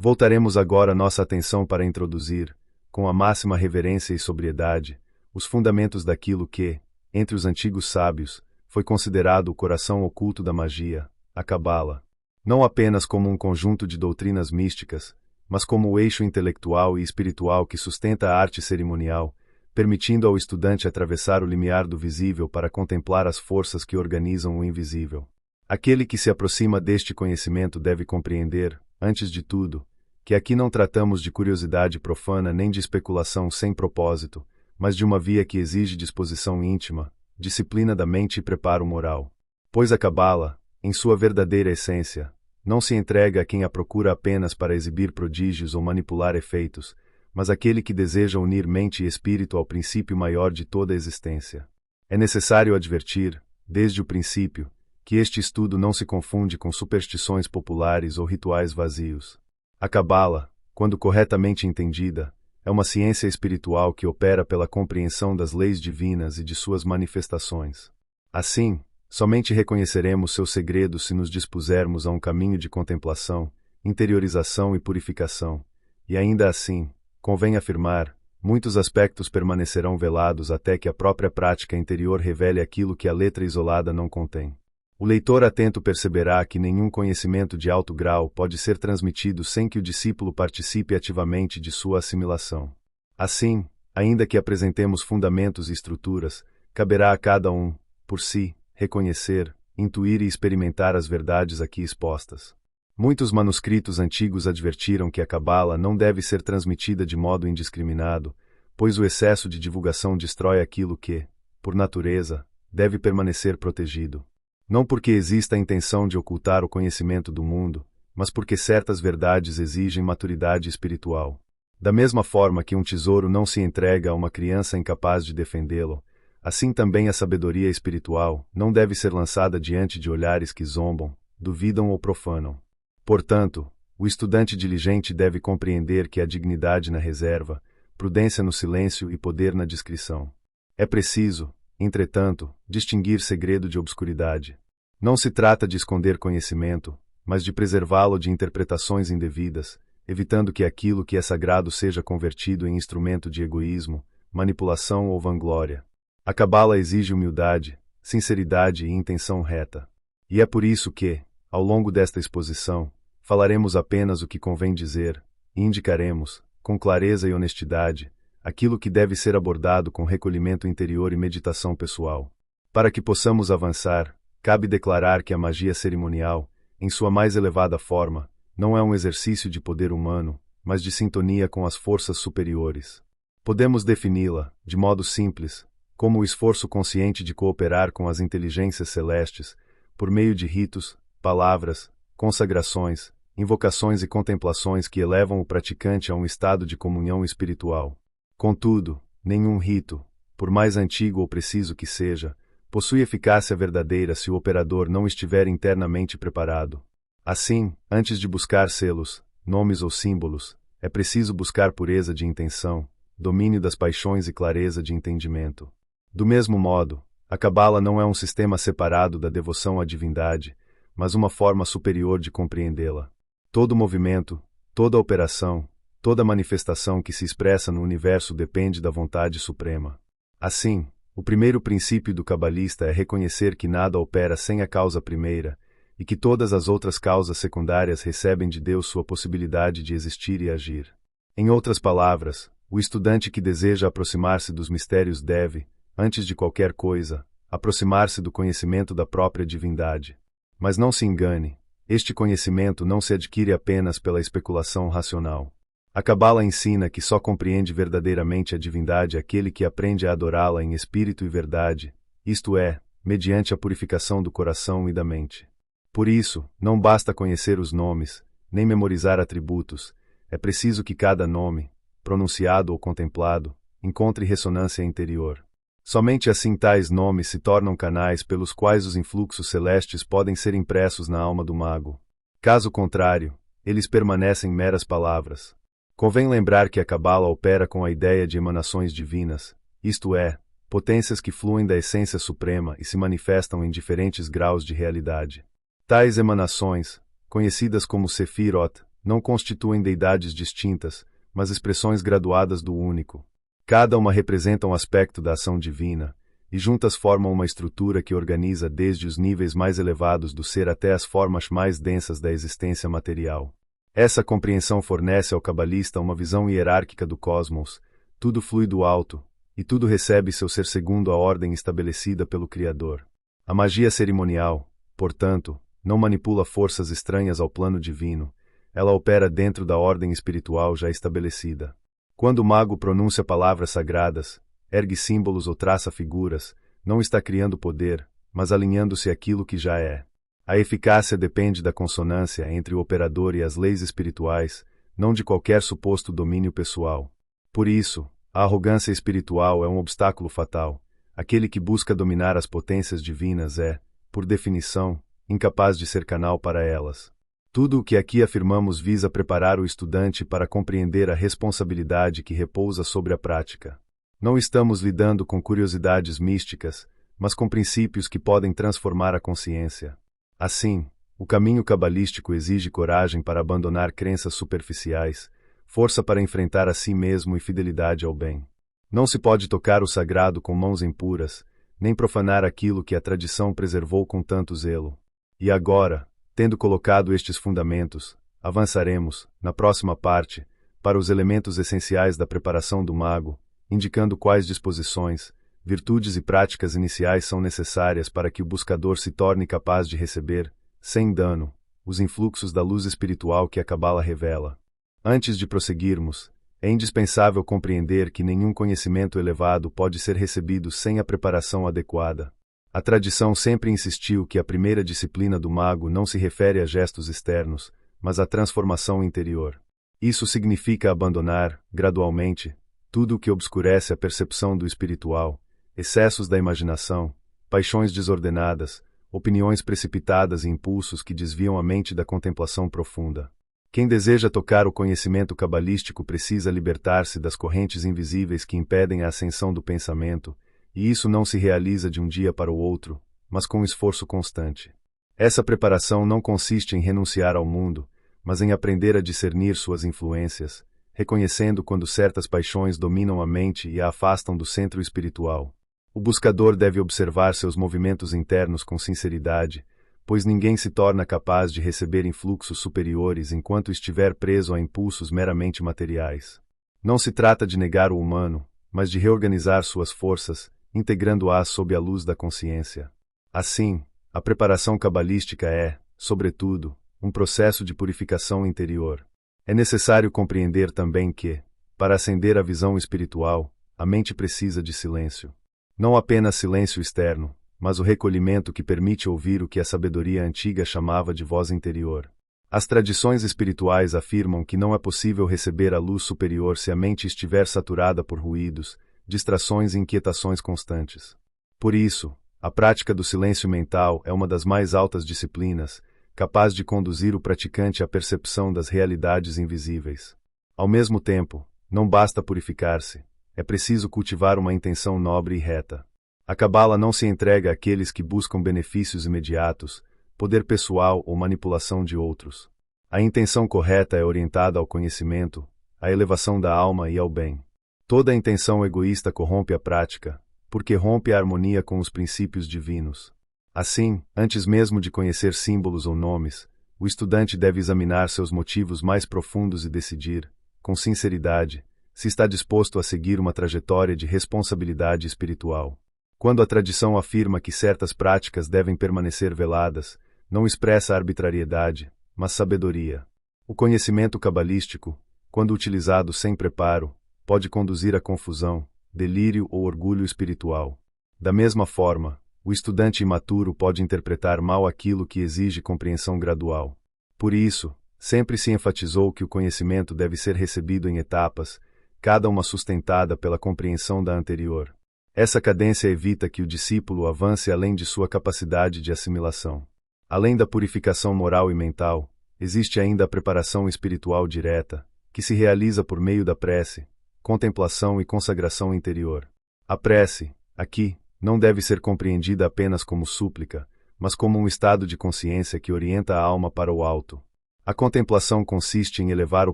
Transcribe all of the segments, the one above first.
Voltaremos agora nossa atenção para introduzir, com a máxima reverência e sobriedade, os fundamentos daquilo que, entre os antigos sábios, foi considerado o coração oculto da magia, a Cabala. Não apenas como um conjunto de doutrinas místicas, mas como o eixo intelectual e espiritual que sustenta a arte cerimonial, permitindo ao estudante atravessar o limiar do visível para contemplar as forças que organizam o invisível. Aquele que se aproxima deste conhecimento deve compreender, antes de tudo, que aqui não tratamos de curiosidade profana nem de especulação sem propósito, mas de uma via que exige disposição íntima, disciplina da mente e preparo moral. Pois a Cabala, em sua verdadeira essência, não se entrega a quem a procura apenas para exibir prodígios ou manipular efeitos, mas aquele que deseja unir mente e espírito ao princípio maior de toda a existência. É necessário advertir, desde o princípio, que este estudo não se confunde com superstições populares ou rituais vazios. A Cabala, quando corretamente entendida, é uma ciência espiritual que opera pela compreensão das leis divinas e de suas manifestações. Assim, somente reconheceremos seus segredos se nos dispusermos a um caminho de contemplação, interiorização e purificação, e ainda assim, convém afirmar, muitos aspectos permanecerão velados até que a própria prática interior revele aquilo que a letra isolada não contém. O leitor atento perceberá que nenhum conhecimento de alto grau pode ser transmitido sem que o discípulo participe ativamente de sua assimilação. Assim, ainda que apresentemos fundamentos e estruturas, caberá a cada um, por si, reconhecer, intuir e experimentar as verdades aqui expostas. Muitos manuscritos antigos advertiram que a Cabala não deve ser transmitida de modo indiscriminado, pois o excesso de divulgação destrói aquilo que, por natureza, deve permanecer protegido. Não porque exista a intenção de ocultar o conhecimento do mundo, mas porque certas verdades exigem maturidade espiritual. Da mesma forma que um tesouro não se entrega a uma criança incapaz de defendê-lo, assim também a sabedoria espiritual não deve ser lançada diante de olhares que zombam, duvidam ou profanam. Portanto, o estudante diligente deve compreender que há dignidade na reserva, prudência no silêncio e poder na discrição. É preciso, entretanto, distinguir segredo de obscuridade. Não se trata de esconder conhecimento, mas de preservá-lo de interpretações indevidas, evitando que aquilo que é sagrado seja convertido em instrumento de egoísmo, manipulação ou vanglória. A Cabala exige humildade, sinceridade e intenção reta. E é por isso que, ao longo desta exposição, falaremos apenas o que convém dizer, e indicaremos, com clareza e honestidade, aquilo que deve ser abordado com recolhimento interior e meditação pessoal. Para que possamos avançar, cabe declarar que a magia cerimonial, em sua mais elevada forma, não é um exercício de poder humano, mas de sintonia com as forças superiores. Podemos defini-la, de modo simples, como o esforço consciente de cooperar com as inteligências celestes, por meio de ritos, palavras, consagrações, invocações e contemplações que elevam o praticante a um estado de comunhão espiritual. Contudo, nenhum rito, por mais antigo ou preciso que seja, possui eficácia verdadeira se o operador não estiver internamente preparado. Assim, antes de buscar selos, nomes ou símbolos, é preciso buscar pureza de intenção, domínio das paixões e clareza de entendimento. Do mesmo modo, a Cabala não é um sistema separado da devoção à divindade, mas uma forma superior de compreendê-la. Todo movimento, toda operação, toda manifestação que se expressa no universo depende da vontade suprema. Assim, o primeiro princípio do cabalista é reconhecer que nada opera sem a causa primeira, e que todas as outras causas secundárias recebem de Deus sua possibilidade de existir e agir. Em outras palavras, o estudante que deseja aproximar-se dos mistérios deve, antes de qualquer coisa, aproximar-se do conhecimento da própria divindade. Mas não se engane, este conhecimento não se adquire apenas pela especulação racional. A Cabala ensina que só compreende verdadeiramente a divindade aquele que aprende a adorá-la em espírito e verdade, isto é, mediante a purificação do coração e da mente. Por isso, não basta conhecer os nomes, nem memorizar atributos, é preciso que cada nome, pronunciado ou contemplado, encontre ressonância interior. Somente assim tais nomes se tornam canais pelos quais os influxos celestes podem ser impressos na alma do mago. Caso contrário, eles permanecem meras palavras. Convém lembrar que a Cabala opera com a ideia de emanações divinas, isto é, potências que fluem da essência suprema e se manifestam em diferentes graus de realidade. Tais emanações, conhecidas como Sefirot, não constituem deidades distintas, mas expressões graduadas do único. Cada uma representa um aspecto da ação divina, e juntas formam uma estrutura que organiza desde os níveis mais elevados do ser até as formas mais densas da existência material. Essa compreensão fornece ao cabalista uma visão hierárquica do cosmos, tudo flui do alto, e tudo recebe seu ser segundo a ordem estabelecida pelo Criador. A magia cerimonial, portanto, não manipula forças estranhas ao plano divino, ela opera dentro da ordem espiritual já estabelecida. Quando o mago pronuncia palavras sagradas, ergue símbolos ou traça figuras, não está criando poder, mas alinhando-se àquilo que já é. A eficácia depende da consonância entre o operador e as leis espirituais, não de qualquer suposto domínio pessoal. Por isso, a arrogância espiritual é um obstáculo fatal. Aquele que busca dominar as potências divinas é, por definição, incapaz de ser canal para elas. Tudo o que aqui afirmamos visa preparar o estudante para compreender a responsabilidade que repousa sobre a prática. Não estamos lidando com curiosidades místicas, mas com princípios que podem transformar a consciência. Assim, o caminho cabalístico exige coragem para abandonar crenças superficiais, força para enfrentar a si mesmo e fidelidade ao bem. Não se pode tocar o sagrado com mãos impuras, nem profanar aquilo que a tradição preservou com tanto zelo. E agora, tendo colocado estes fundamentos, avançaremos, na próxima parte, para os elementos essenciais da preparação do mago, indicando quais disposições, virtudes e práticas iniciais são necessárias para que o buscador se torne capaz de receber, sem dano, os influxos da luz espiritual que a Cabala revela. Antes de prosseguirmos, é indispensável compreender que nenhum conhecimento elevado pode ser recebido sem a preparação adequada. A tradição sempre insistiu que a primeira disciplina do mago não se refere a gestos externos, mas à transformação interior. Isso significa abandonar, gradualmente, tudo o que obscurece a percepção do espiritual, excessos da imaginação, paixões desordenadas, opiniões precipitadas e impulsos que desviam a mente da contemplação profunda. Quem deseja tocar o conhecimento cabalístico precisa libertar-se das correntes invisíveis que impedem a ascensão do pensamento, e isso não se realiza de um dia para o outro, mas com esforço constante. Essa preparação não consiste em renunciar ao mundo, mas em aprender a discernir suas influências, reconhecendo quando certas paixões dominam a mente e a afastam do centro espiritual. O buscador deve observar seus movimentos internos com sinceridade, pois ninguém se torna capaz de receber influxos superiores enquanto estiver preso a impulsos meramente materiais. Não se trata de negar o humano, mas de reorganizar suas forças, integrando-as sob a luz da consciência. Assim, a preparação cabalística é, sobretudo, um processo de purificação interior. É necessário compreender também que, para ascender à visão espiritual, a mente precisa de silêncio. Não apenas silêncio externo, mas o recolhimento que permite ouvir o que a sabedoria antiga chamava de voz interior. As tradições espirituais afirmam que não é possível receber a luz superior se a mente estiver saturada por ruídos, distrações e inquietações constantes. Por isso, a prática do silêncio mental é uma das mais altas disciplinas, capaz de conduzir o praticante à percepção das realidades invisíveis. Ao mesmo tempo, não basta purificar-se, é preciso cultivar uma intenção nobre e reta. A Cabala não se entrega àqueles que buscam benefícios imediatos, poder pessoal ou manipulação de outros. A intenção correta é orientada ao conhecimento, à elevação da alma e ao bem. Toda intenção egoísta corrompe a prática, porque rompe a harmonia com os princípios divinos. Assim, antes mesmo de conhecer símbolos ou nomes, o estudante deve examinar seus motivos mais profundos e decidir, com sinceridade, se está disposto a seguir uma trajetória de responsabilidade espiritual. Quando a tradição afirma que certas práticas devem permanecer veladas, não expressa arbitrariedade, mas sabedoria. O conhecimento cabalístico, quando utilizado sem preparo, pode conduzir a confusão, delírio ou orgulho espiritual. Da mesma forma, o estudante imaturo pode interpretar mal aquilo que exige compreensão gradual. Por isso, sempre se enfatizou que o conhecimento deve ser recebido em etapas, cada uma sustentada pela compreensão da anterior. Essa cadência evita que o discípulo avance além de sua capacidade de assimilação. Além da purificação moral e mental, existe ainda a preparação espiritual direta, que se realiza por meio da prece, contemplação e consagração interior. A prece, aqui, não deve ser compreendida apenas como súplica, mas como um estado de consciência que orienta a alma para o alto. A contemplação consiste em elevar o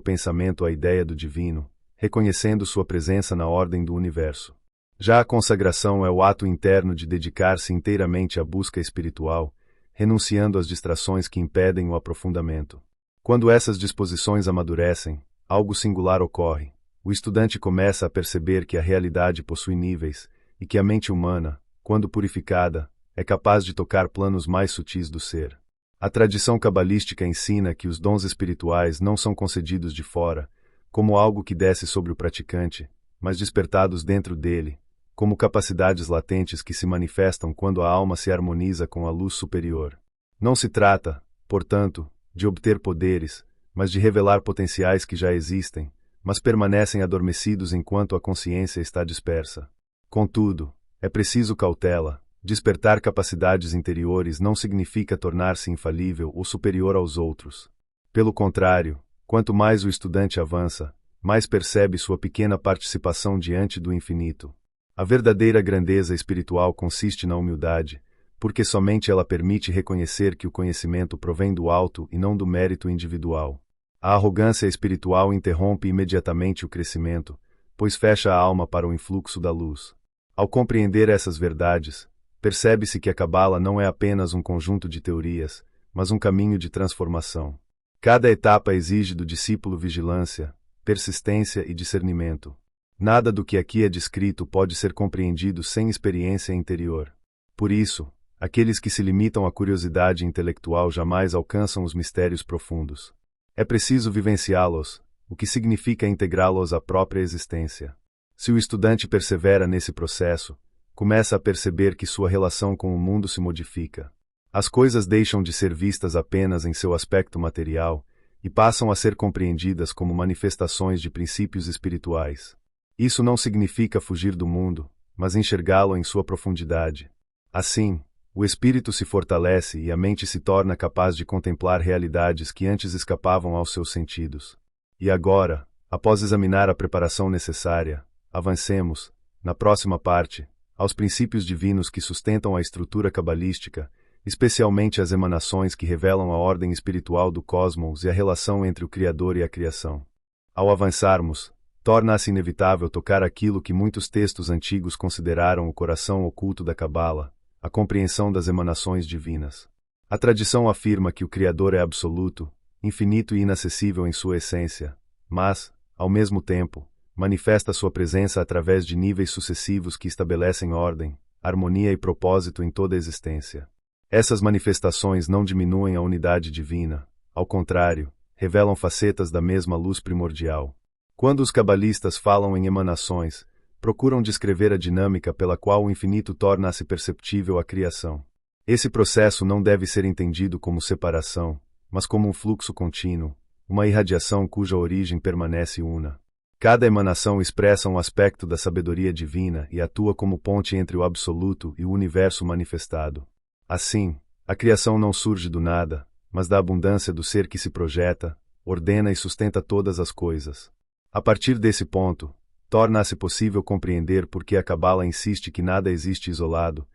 pensamento à ideia do divino, reconhecendo sua presença na ordem do universo. Já a consagração é o ato interno de dedicar-se inteiramente à busca espiritual, renunciando às distrações que impedem o aprofundamento. Quando essas disposições amadurecem, algo singular ocorre. O estudante começa a perceber que a realidade possui níveis, e que a mente humana, quando purificada, é capaz de tocar planos mais sutis do ser. A tradição cabalística ensina que os dons espirituais não são concedidos de fora, como algo que desce sobre o praticante, mas despertados dentro dele, como capacidades latentes que se manifestam quando a alma se harmoniza com a luz superior. Não se trata, portanto, de obter poderes, mas de revelar potenciais que já existem, mas permanecem adormecidos enquanto a consciência está dispersa. Contudo, é preciso cautela. Despertar capacidades interiores não significa tornar-se infalível ou superior aos outros. Pelo contrário, quanto mais o estudante avança, mais percebe sua pequena participação diante do infinito. A verdadeira grandeza espiritual consiste na humildade, porque somente ela permite reconhecer que o conhecimento provém do alto e não do mérito individual. A arrogância espiritual interrompe imediatamente o crescimento, pois fecha a alma para o influxo da luz. Ao compreender essas verdades, percebe-se que a Cabala não é apenas um conjunto de teorias, mas um caminho de transformação. Cada etapa exige do discípulo vigilância, persistência e discernimento. Nada do que aqui é descrito pode ser compreendido sem experiência interior. Por isso, aqueles que se limitam à curiosidade intelectual jamais alcançam os mistérios profundos. É preciso vivenciá-los, o que significa integrá-los à própria existência. Se o estudante persevera nesse processo, começa a perceber que sua relação com o mundo se modifica. As coisas deixam de ser vistas apenas em seu aspecto material e passam a ser compreendidas como manifestações de princípios espirituais. Isso não significa fugir do mundo, mas enxergá-lo em sua profundidade. Assim, o espírito se fortalece e a mente se torna capaz de contemplar realidades que antes escapavam aos seus sentidos. E agora, após examinar a preparação necessária, avancemos, na próxima parte, aos princípios divinos que sustentam a estrutura cabalística, especialmente as emanações que revelam a ordem espiritual do cosmos e a relação entre o Criador e a criação. Ao avançarmos, torna-se inevitável tocar aquilo que muitos textos antigos consideraram o coração oculto da Cabala, a compreensão das emanações divinas. A tradição afirma que o Criador é absoluto, infinito e inacessível em sua essência, mas, ao mesmo tempo, manifesta sua presença através de níveis sucessivos que estabelecem ordem, harmonia e propósito em toda a existência. Essas manifestações não diminuem a unidade divina, ao contrário, revelam facetas da mesma luz primordial. Quando os cabalistas falam em emanações, procuram descrever a dinâmica pela qual o infinito torna-se perceptível à criação. Esse processo não deve ser entendido como separação, mas como um fluxo contínuo, uma irradiação cuja origem permanece una. Cada emanação expressa um aspecto da sabedoria divina e atua como ponte entre o absoluto e o universo manifestado. Assim, a criação não surge do nada, mas da abundância do ser que se projeta, ordena e sustenta todas as coisas. A partir desse ponto, torna-se possível compreender por que a Cabala insiste que nada existe isolado,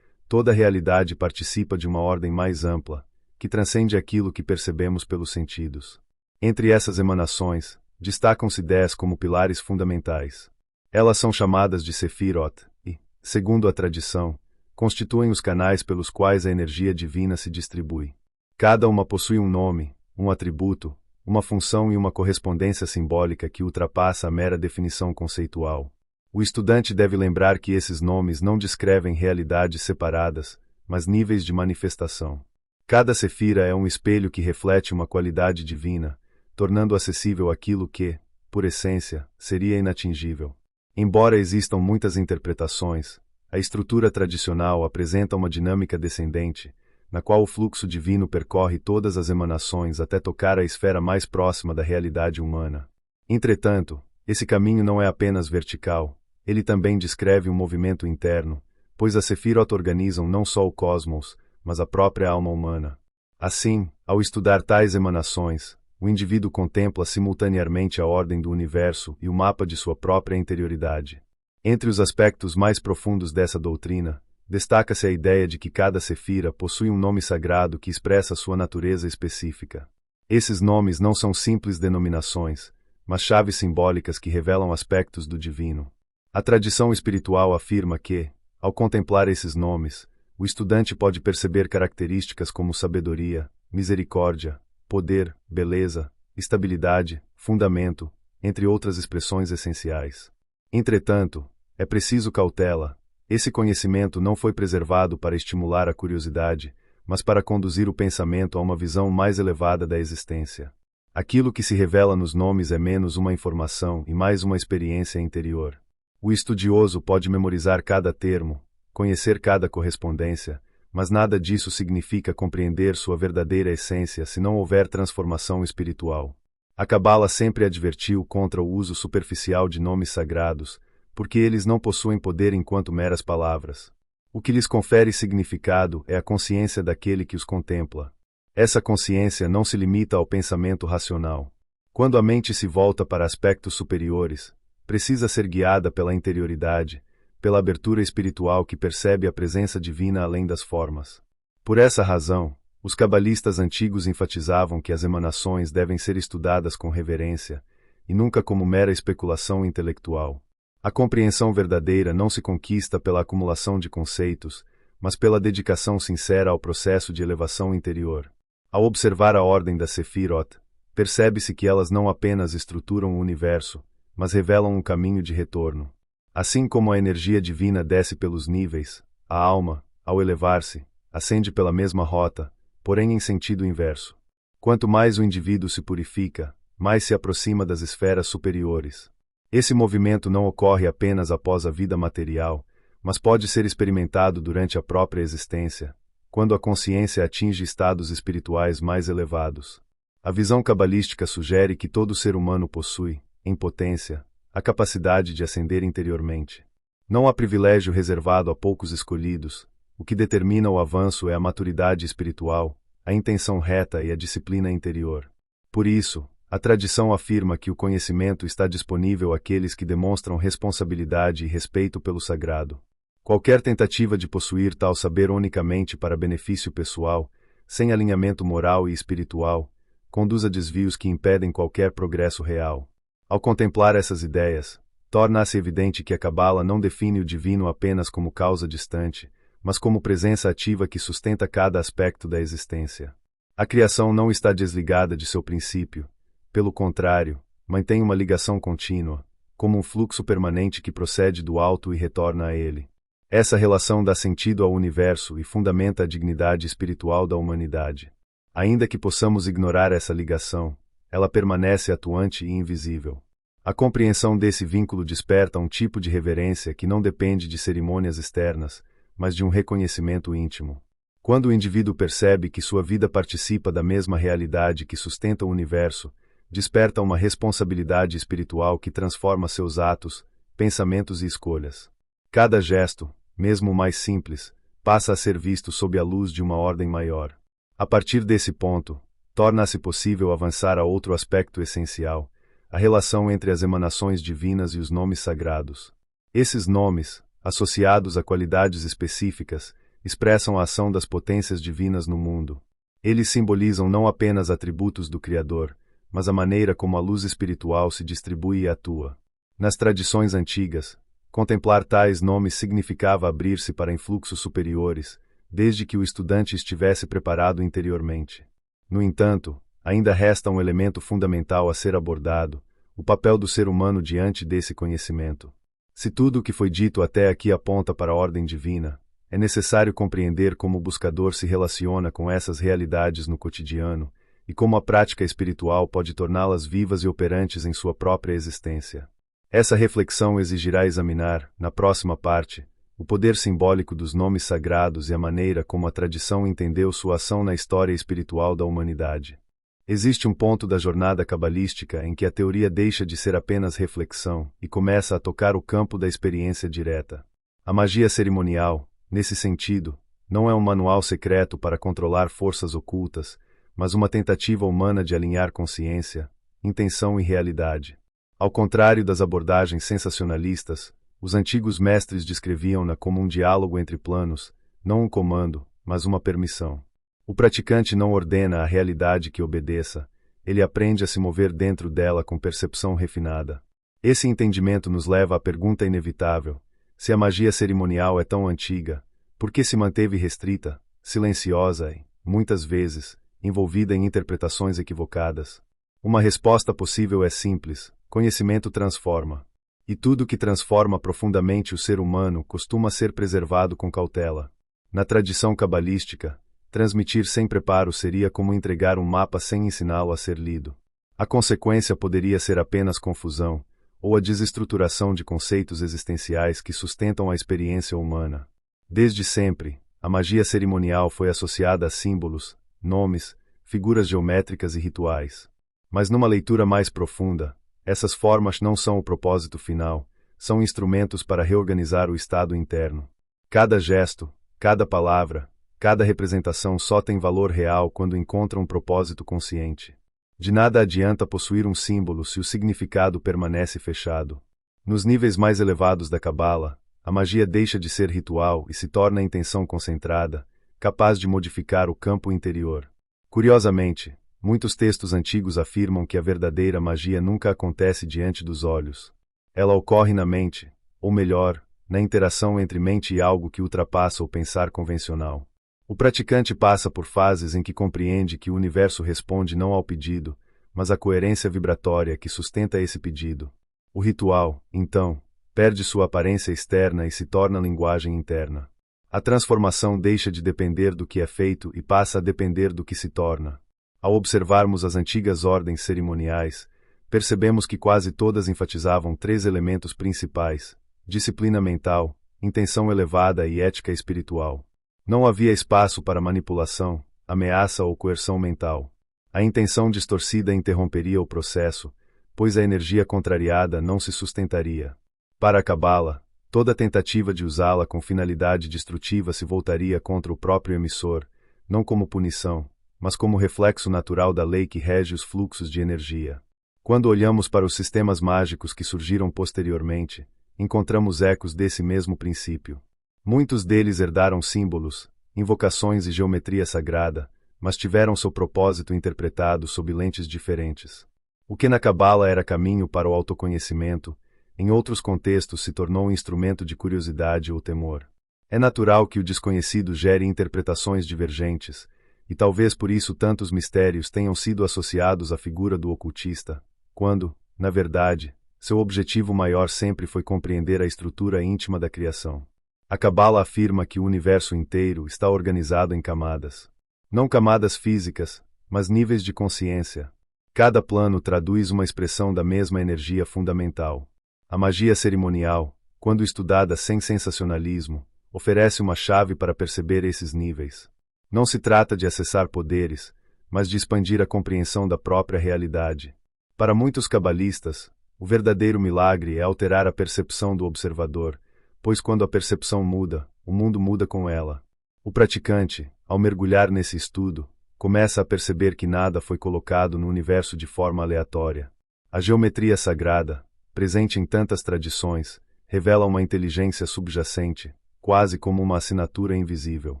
toda a realidade participa de uma ordem mais ampla, que transcende aquilo que percebemos pelos sentidos. Entre essas emanações, destacam-se 10 como pilares fundamentais. Elas são chamadas de Sefirot e, segundo a tradição, constituem os canais pelos quais a energia divina se distribui. Cada uma possui um nome, um atributo, uma função e uma correspondência simbólica que ultrapassa a mera definição conceitual. O estudante deve lembrar que esses nomes não descrevem realidades separadas, mas níveis de manifestação. Cada sefira é um espelho que reflete uma qualidade divina, tornando acessível aquilo que, por essência, seria inatingível. Embora existam muitas interpretações, a estrutura tradicional apresenta uma dinâmica descendente, na qual o fluxo divino percorre todas as emanações até tocar a esfera mais próxima da realidade humana. Entretanto, esse caminho não é apenas vertical, ele também descreve um movimento interno, pois as Sefirot organizam não só o cosmos, mas a própria alma humana. Assim, ao estudar tais emanações, o indivíduo contempla simultaneamente a ordem do universo e o mapa de sua própria interioridade. Entre os aspectos mais profundos dessa doutrina, destaca-se a ideia de que cada sefira possui um nome sagrado que expressa sua natureza específica. Esses nomes não são simples denominações, mas chaves simbólicas que revelam aspectos do divino. A tradição espiritual afirma que, ao contemplar esses nomes, o estudante pode perceber características como sabedoria, misericórdia, poder, beleza, estabilidade, fundamento, entre outras expressões essenciais. Entretanto, é preciso cautela. Esse conhecimento não foi preservado para estimular a curiosidade, mas para conduzir o pensamento a uma visão mais elevada da existência. Aquilo que se revela nos nomes é menos uma informação e mais uma experiência interior. O estudioso pode memorizar cada termo, conhecer cada correspondência, mas nada disso significa compreender sua verdadeira essência se não houver transformação espiritual. A Cabala sempre advertiu contra o uso superficial de nomes sagrados, porque eles não possuem poder enquanto meras palavras. O que lhes confere significado é a consciência daquele que os contempla. Essa consciência não se limita ao pensamento racional. Quando a mente se volta para aspectos superiores, precisa ser guiada pela interioridade, pela abertura espiritual que percebe a presença divina além das formas. Por essa razão, os cabalistas antigos enfatizavam que as emanações devem ser estudadas com reverência, e nunca como mera especulação intelectual. A compreensão verdadeira não se conquista pela acumulação de conceitos, mas pela dedicação sincera ao processo de elevação interior. Ao observar a ordem das Sefirot, percebe-se que elas não apenas estruturam o universo, mas revelam um caminho de retorno. Assim como a energia divina desce pelos níveis, a alma, ao elevar-se, ascende pela mesma rota, porém em sentido inverso. Quanto mais o indivíduo se purifica, mais se aproxima das esferas superiores. Esse movimento não ocorre apenas após a vida material, mas pode ser experimentado durante a própria existência, quando a consciência atinge estados espirituais mais elevados. A visão cabalística sugere que todo ser humano possui, em potência, a capacidade de ascender interiormente. Não há privilégio reservado a poucos escolhidos. O que determina o avanço é a maturidade espiritual, a intenção reta e a disciplina interior. Por isso, a tradição afirma que o conhecimento está disponível àqueles que demonstram responsabilidade e respeito pelo sagrado. Qualquer tentativa de possuir tal saber unicamente para benefício pessoal, sem alinhamento moral e espiritual, conduz a desvios que impedem qualquer progresso real. Ao contemplar essas ideias, torna-se evidente que a Cabala não define o divino apenas como causa distante, mas como presença ativa que sustenta cada aspecto da existência. A criação não está desligada de seu princípio. Pelo contrário, mantém uma ligação contínua, como um fluxo permanente que procede do alto e retorna a ele. Essa relação dá sentido ao universo e fundamenta a dignidade espiritual da humanidade. Ainda que possamos ignorar essa ligação, ela permanece atuante e invisível. A compreensão desse vínculo desperta um tipo de reverência que não depende de cerimônias externas, mas de um reconhecimento íntimo. Quando o indivíduo percebe que sua vida participa da mesma realidade que sustenta o universo, desperta uma responsabilidade espiritual que transforma seus atos, pensamentos e escolhas. Cada gesto, mesmo o mais simples, passa a ser visto sob a luz de uma ordem maior. A partir desse ponto, torna-se possível avançar a outro aspecto essencial, a relação entre as emanações divinas e os nomes sagrados. Esses nomes, associados a qualidades específicas, expressam a ação das potências divinas no mundo. Eles simbolizam não apenas atributos do Criador, mas a maneira como a luz espiritual se distribui e atua. Nas tradições antigas, contemplar tais nomes significava abrir-se para influxos superiores, desde que o estudante estivesse preparado interiormente. No entanto, ainda resta um elemento fundamental a ser abordado: o papel do ser humano diante desse conhecimento. Se tudo o que foi dito até aqui aponta para a ordem divina, é necessário compreender como o buscador se relaciona com essas realidades no cotidiano, e como a prática espiritual pode torná-las vivas e operantes em sua própria existência. Essa reflexão exigirá examinar, na próxima parte, o poder simbólico dos nomes sagrados e a maneira como a tradição entendeu sua ação na história espiritual da humanidade. Existe um ponto da jornada cabalística em que a teoria deixa de ser apenas reflexão e começa a tocar o campo da experiência direta. A magia cerimonial, nesse sentido, não é um manual secreto para controlar forças ocultas, mas uma tentativa humana de alinhar consciência, intenção e realidade. Ao contrário das abordagens sensacionalistas, os antigos mestres descreviam-na como um diálogo entre planos, não um comando, mas uma permissão. O praticante não ordena a realidade que obedeça, ele aprende a se mover dentro dela com percepção refinada. Esse entendimento nos leva à pergunta inevitável: se a magia cerimonial é tão antiga, por que se manteve restrita, silenciosa e, muitas vezes, envolvida em interpretações equivocadas? Uma resposta possível é simples: conhecimento transforma. E tudo que transforma profundamente o ser humano costuma ser preservado com cautela. Na tradição cabalística, transmitir sem preparo seria como entregar um mapa sem ensiná-lo a ser lido. A consequência poderia ser apenas confusão, ou a desestruturação de conceitos existenciais que sustentam a experiência humana. Desde sempre, a magia cerimonial foi associada a símbolos, nomes, figuras geométricas e rituais. Mas numa leitura mais profunda, essas formas não são o propósito final, são instrumentos para reorganizar o estado interno. Cada gesto, cada palavra, cada representação só tem valor real quando encontra um propósito consciente. De nada adianta possuir um símbolo se o significado permanece fechado. Nos níveis mais elevados da Cabala, a magia deixa de ser ritual e se torna intenção concentrada, capaz de modificar o campo interior. Curiosamente, muitos textos antigos afirmam que a verdadeira magia nunca acontece diante dos olhos. Ela ocorre na mente, ou melhor, na interação entre mente e algo que ultrapassa o pensar convencional. O praticante passa por fases em que compreende que o universo responde não ao pedido, mas à coerência vibratória que sustenta esse pedido. O ritual, então, perde sua aparência externa e se torna linguagem interna. A transformação deixa de depender do que é feito e passa a depender do que se torna. Ao observarmos as antigas ordens cerimoniais, percebemos que quase todas enfatizavam 3 elementos principais: disciplina mental, intenção elevada e ética espiritual. Não havia espaço para manipulação, ameaça ou coerção mental. A intenção distorcida interromperia o processo, pois a energia contrariada não se sustentaria. Para a Cabala, toda tentativa de usá-la com finalidade destrutiva se voltaria contra o próprio emissor, não como punição, mas como reflexo natural da lei que rege os fluxos de energia. Quando olhamos para os sistemas mágicos que surgiram posteriormente, encontramos ecos desse mesmo princípio. Muitos deles herdaram símbolos, invocações e geometria sagrada, mas tiveram seu propósito interpretado sob lentes diferentes. O que na Cabala era caminho para o autoconhecimento, em outros contextos se tornou um instrumento de curiosidade ou temor. É natural que o desconhecido gere interpretações divergentes, e talvez por isso tantos mistérios tenham sido associados à figura do ocultista, quando, na verdade, seu objetivo maior sempre foi compreender a estrutura íntima da criação. A Cabala afirma que o universo inteiro está organizado em camadas. Não camadas físicas, mas níveis de consciência. Cada plano traduz uma expressão da mesma energia fundamental. A magia cerimonial, quando estudada sem sensacionalismo, oferece uma chave para perceber esses níveis. Não se trata de acessar poderes, mas de expandir a compreensão da própria realidade. Para muitos cabalistas, o verdadeiro milagre é alterar a percepção do observador, pois quando a percepção muda, o mundo muda com ela. O praticante, ao mergulhar nesse estudo, começa a perceber que nada foi colocado no universo de forma aleatória. A geometria sagrada, presente em tantas tradições, revela uma inteligência subjacente, quase como uma assinatura invisível.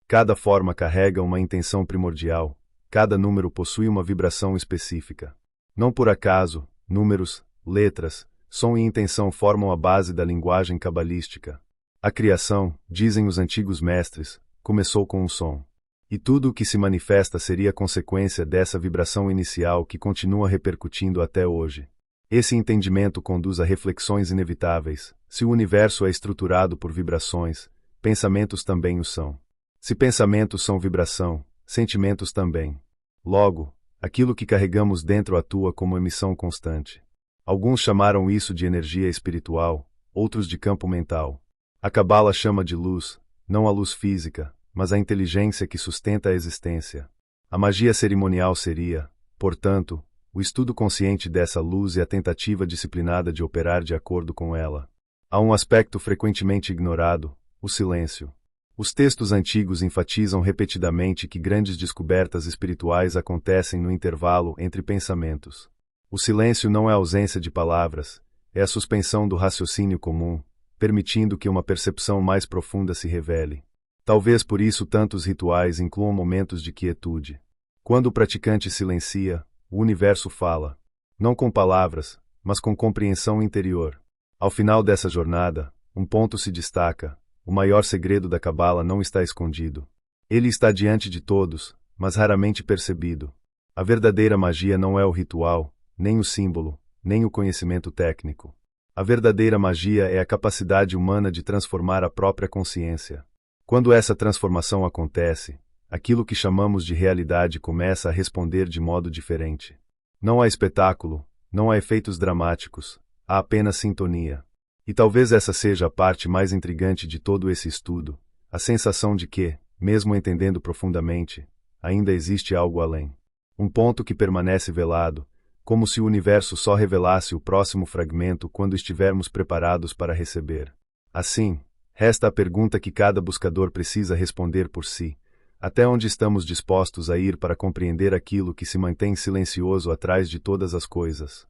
Cada forma carrega uma intenção primordial, cada número possui uma vibração específica. Não por acaso, números, letras, som e intenção formam a base da linguagem cabalística. A criação, dizem os antigos mestres, começou com um som. E tudo o que se manifesta seria consequência dessa vibração inicial que continua repercutindo até hoje. Esse entendimento conduz a reflexões inevitáveis. Se o universo é estruturado por vibrações, pensamentos também o são. Se pensamentos são vibração, sentimentos também. Logo, aquilo que carregamos dentro atua como emissão constante. Alguns chamaram isso de energia espiritual, outros de campo mental. A Cabala chama de luz, não a luz física, mas a inteligência que sustenta a existência. A magia cerimonial seria, portanto, o estudo consciente dessa luz e a tentativa disciplinada de operar de acordo com ela. Há um aspecto frequentemente ignorado: o silêncio. Os textos antigos enfatizam repetidamente que grandes descobertas espirituais acontecem no intervalo entre pensamentos. O silêncio não é a ausência de palavras, é a suspensão do raciocínio comum, permitindo que uma percepção mais profunda se revele. Talvez por isso tantos rituais incluam momentos de quietude. Quando o praticante silencia, o universo fala. Não com palavras, mas com compreensão interior. Ao final dessa jornada, um ponto se destaca: o maior segredo da Cabala não está escondido. Ele está diante de todos, mas raramente percebido. A verdadeira magia não é o ritual, nem o símbolo, nem o conhecimento técnico. A verdadeira magia é a capacidade humana de transformar a própria consciência. Quando essa transformação acontece, aquilo que chamamos de realidade começa a responder de modo diferente. Não há espetáculo, não há efeitos dramáticos, há apenas sintonia. E talvez essa seja a parte mais intrigante de todo esse estudo, a sensação de que, mesmo entendendo profundamente, ainda existe algo além. Um ponto que permanece velado, como se o universo só revelasse o próximo fragmento quando estivermos preparados para receber. Assim, resta a pergunta que cada buscador precisa responder por si: até onde estamos dispostos a ir para compreender aquilo que se mantém silencioso atrás de todas as coisas?